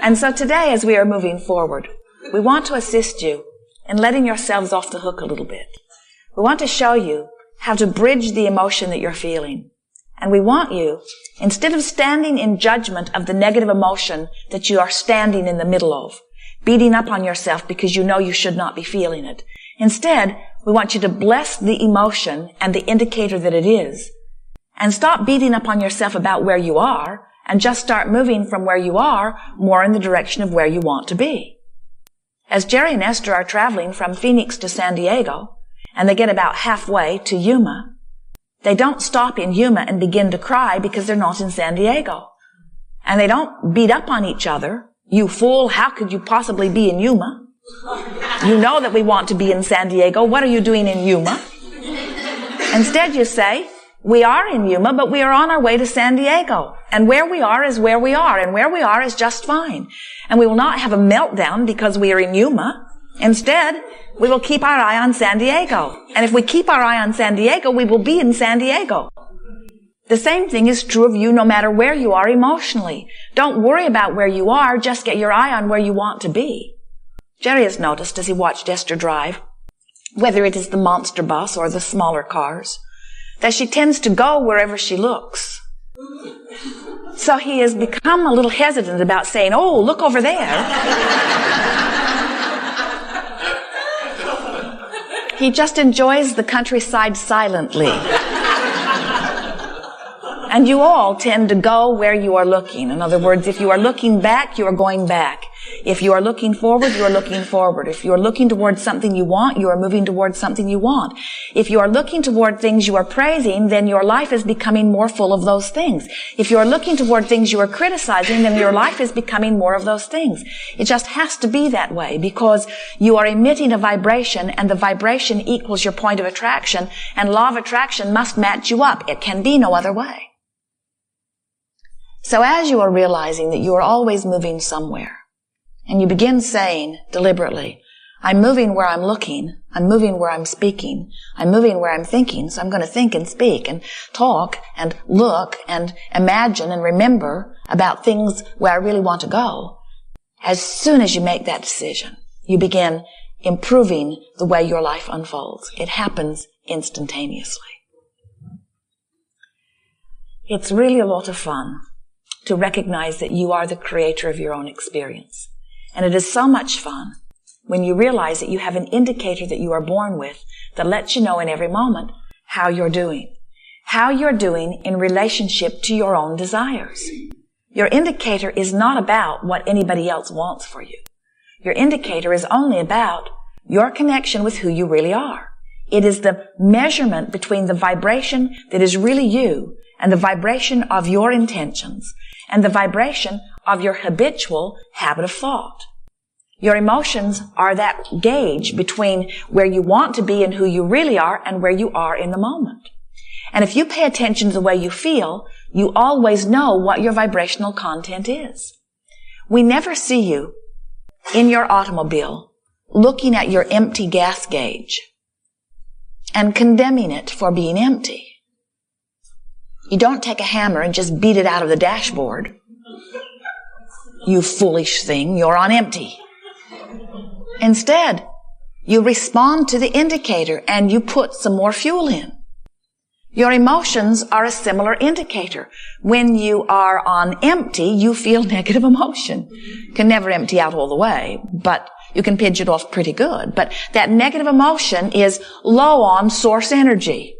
And so today, as we are moving forward, we want to assist you in letting yourselves off the hook a little bit. We want to show you how to bridge the emotion that you're feeling. And we want you, instead of standing in judgment of the negative emotion that you are standing in the middle of, beating up on yourself because you know you should not be feeling it. Instead, we want you to bless the emotion and the indicator that it is, and stop beating up on yourself about where you are, and just start moving from where you are more in the direction of where you want to be. As Jerry and Esther are traveling from Phoenix to San Diego, and they get about halfway to Yuma, they don't stop in Yuma and begin to cry because they're not in San Diego. And they don't beat up on each other. You fool, how could you possibly be in Yuma? You know that we want to be in San Diego. What are you doing in Yuma? Instead you say, we are in Yuma, but we are on our way to San Diego. And where we are is where we are, and where we are is just fine. And we will not have a meltdown because we are in Yuma. Instead, we will keep our eye on San Diego. And if we keep our eye on San Diego, we will be in San Diego. The same thing is true of you no matter where you are emotionally. Don't worry about where you are, just get your eye on where you want to be. Jerry has noticed as he watched Esther drive, whether it is the monster bus or the smaller cars, that she tends to go wherever she looks. So he has become a little hesitant about saying, oh, look over there. He just enjoys the countryside silently. And you all tend to go where you are looking. In other words, if you are looking back, you are going back. If you are looking forward, you are looking forward. If you are looking towards something you want, you are moving towards something you want. If you are looking toward things you are praising, then your life is becoming more full of those things. If you are looking toward things you are criticizing, then your life is becoming more of those things. It just has to be that way because you are emitting a vibration, and the vibration equals your point of attraction, and law of attraction must match you up. It can be no other way. So as you are realizing that you are always moving somewhere, and you begin saying deliberately, I'm moving where I'm looking, I'm moving where I'm speaking, I'm moving where I'm thinking, so I'm going to think and speak and talk and look and imagine and remember about things where I really want to go. As soon as you make that decision, you begin improving the way your life unfolds. It happens instantaneously. It's really a lot of fun to recognize that you are the creator of your own experience. And it is so much fun when you realize that you have an indicator that you are born with that lets you know in every moment how you're doing. How you're doing in relationship to your own desires. Your indicator is not about what anybody else wants for you. Your indicator is only about your connection with who you really are. It is the measurement between the vibration that is really you and the vibration of your intentions and the vibration of your habitual habit of thought. Your emotions are that gauge between where you want to be and who you really are and where you are in the moment. And if you pay attention to the way you feel, you always know what your vibrational content is. We never see you in your automobile looking at your empty gas gauge and condemning it for being empty. You don't take a hammer and just beat it out of the dashboard. You foolish thing, you're on empty. Instead, you respond to the indicator and you put some more fuel in. Your emotions are a similar indicator. When you are on empty, you feel negative emotion. Can never empty out all the way, but you can pinch it off pretty good. But that negative emotion is low on source energy.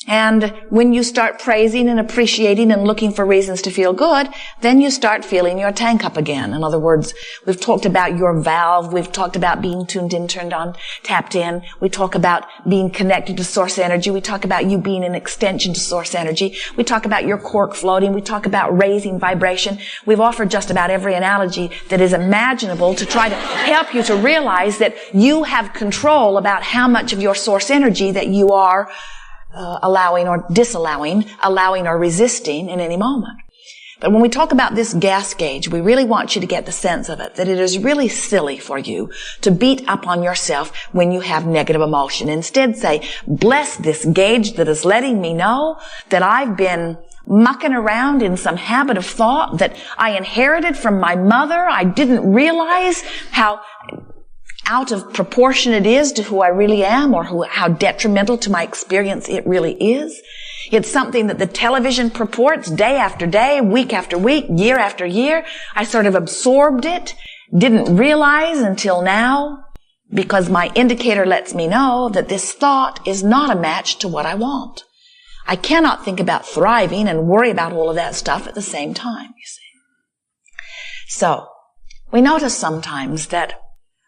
And when you start praising and appreciating and looking for reasons to feel good, then you start feeling your tank up again. In other words, we've talked about your valve. We've talked about being tuned in, turned on, tapped in. We talk about being connected to source energy. We talk about you being an extension to source energy. We talk about your cork floating. We talk about raising vibration. We've offered just about every analogy that is imaginable to try to help you to realize that you have control about how much of your source energy that you are allowing or disallowing, allowing or resisting in any moment. But when we talk about this gas gauge, we really want you to get the sense of it, that it is really silly for you to beat up on yourself when you have negative emotion. Instead say, bless this gauge that is letting me know that I've been mucking around in some habit of thought that I inherited from my mother. I didn't realize how out of proportion it is to who I really am, or how detrimental to my experience it really is. It's something that the television purports day after day, week after week, year after year. I sort of absorbed it, didn't realize until now, because my indicator lets me know that this thought is not a match to what I want. I cannot think about thriving and worry about all of that stuff at the same time, you see. So, we notice sometimes that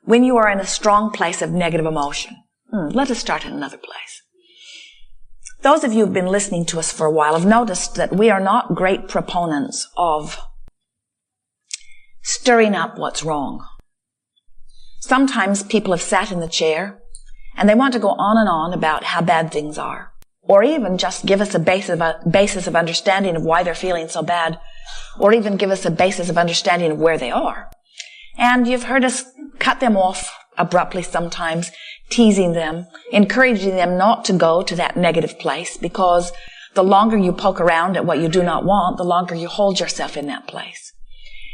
when you are in a strong place of negative emotion, let us start in another place. Those of you who've been listening to us for a while have noticed that we are not great proponents of stirring up what's wrong. Sometimes people have sat in the chair and they want to go on and on about how bad things are, or even just give us a basis of understanding of why they're feeling so bad, or even give us a basis of understanding of where they are. And you've heard us cut them off abruptly sometimes, teasing them, encouraging them not to go to that negative place, because the longer you poke around at what you do not want, the longer you hold yourself in that place.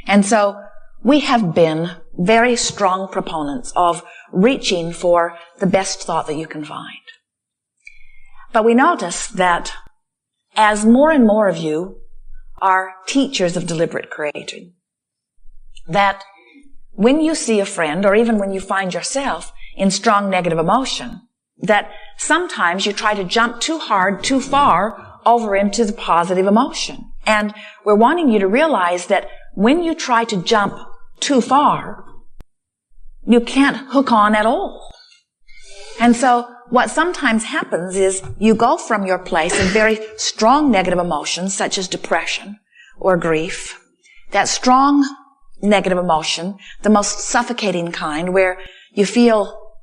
And so we have been very strong proponents of reaching for the best thought that you can find. But we notice that as more and more of you are teachers of deliberate creating, that when you see a friend, or even when you find yourself in strong negative emotion, that sometimes you try to jump too hard, too far over into the positive emotion. And we're wanting you to realize that when you try to jump too far, you can't hook on at all. And so what sometimes happens is you go from your place of very strong negative emotions, such as depression or grief, that strong negative emotion, the most suffocating kind, where you feel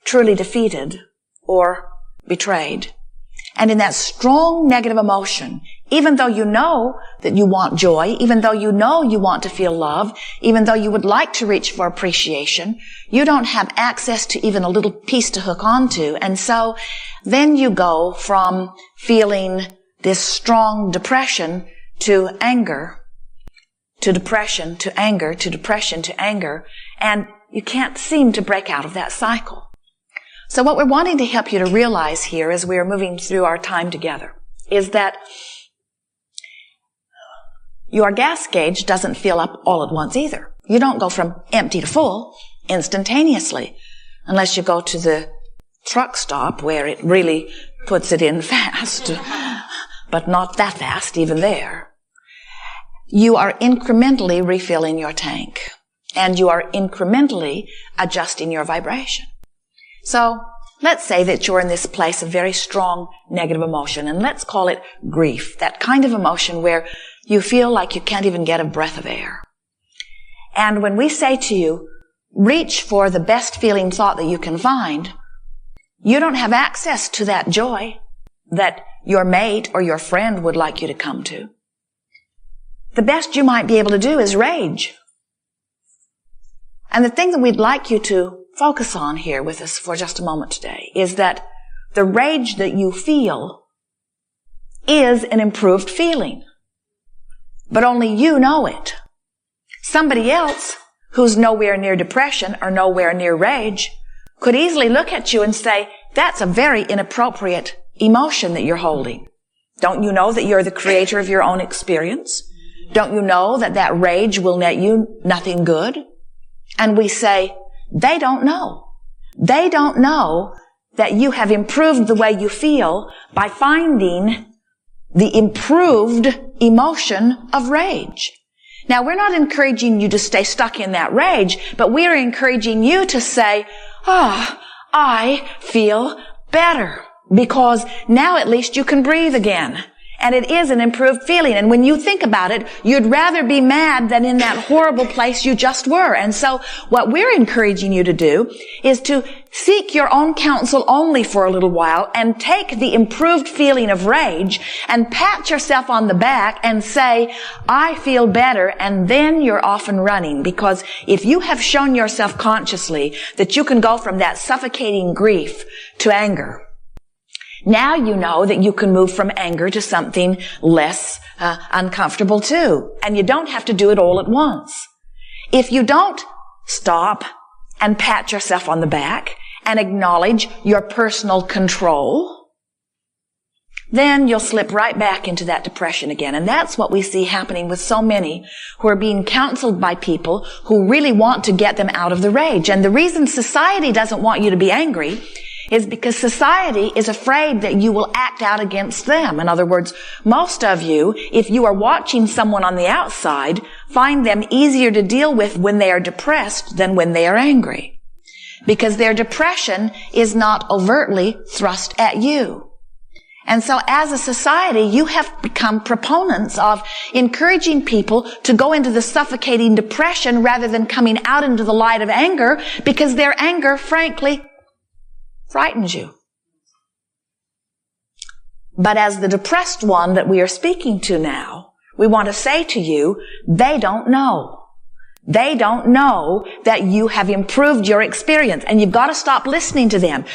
truly defeated or betrayed. And in that strong negative emotion, even though you know that you want joy, even though you know you want to feel love, even though you would like to reach for appreciation, you don't have access to even a little piece to hook onto. And so then you go from feeling this strong depression to anger, to depression, to anger, to depression, to anger, and you can't seem to break out of that cycle. So what we're wanting to help you to realize here as we are moving through our time together is that your gas gauge doesn't fill up all at once either. You don't go from empty to full instantaneously, unless you go to the truck stop where it really puts it in fast, but not that fast even there. You are incrementally refilling your tank, and you are incrementally adjusting your vibration. So let's say that you're in this place of very strong negative emotion, and let's call it grief, that kind of emotion where you feel like you can't even get a breath of air. And when we say to you, reach for the best feeling thought that you can find, you don't have access to that joy that your mate or your friend would like you to come to. The best you might be able to do is rage. And the thing that we'd like you to focus on here with us for just a moment today is that the rage that you feel is an improved feeling. But only you know it. Somebody else who's nowhere near depression or nowhere near rage could easily look at you and say, that's a very inappropriate emotion that you're holding. Don't you know that you're the creator of your own experience? Don't you know that that rage will net you nothing good? And we say, they don't know. They don't know that you have improved the way you feel by finding the improved emotion of rage. Now, we're not encouraging you to stay stuck in that rage, but we're encouraging you to say, I feel better, because now at least you can breathe again. And it is an improved feeling. And when you think about it, you'd rather be mad than in that horrible place you just were. And so what we're encouraging you to do is to seek your own counsel only for a little while and take the improved feeling of rage and pat yourself on the back and say, I feel better. And then you're off and running. Because if you have shown yourself consciously that you can go from that suffocating grief to anger, Now you know that you can move from anger to something less uncomfortable too. And you don't have to do it all at once. If you don't stop and pat yourself on the back and acknowledge your personal control, then you'll slip right back into that depression again. And that's what we see happening with so many who are being counseled by people who really want to get them out of the rage. And the reason society doesn't want you to be angry is because society is afraid that you will act out against them. In other words, most of you, if you are watching someone on the outside, find them easier to deal with when they are depressed than when they are angry. Because their depression is not overtly thrust at you. And so as a society, you have become proponents of encouraging people to go into the suffocating depression rather than coming out into the light of anger, because their anger, frankly, frightens you. But as the depressed one that we are speaking to now, we want to say to you, they don't know. They don't know that you have improved your experience, and you've got to stop listening to them.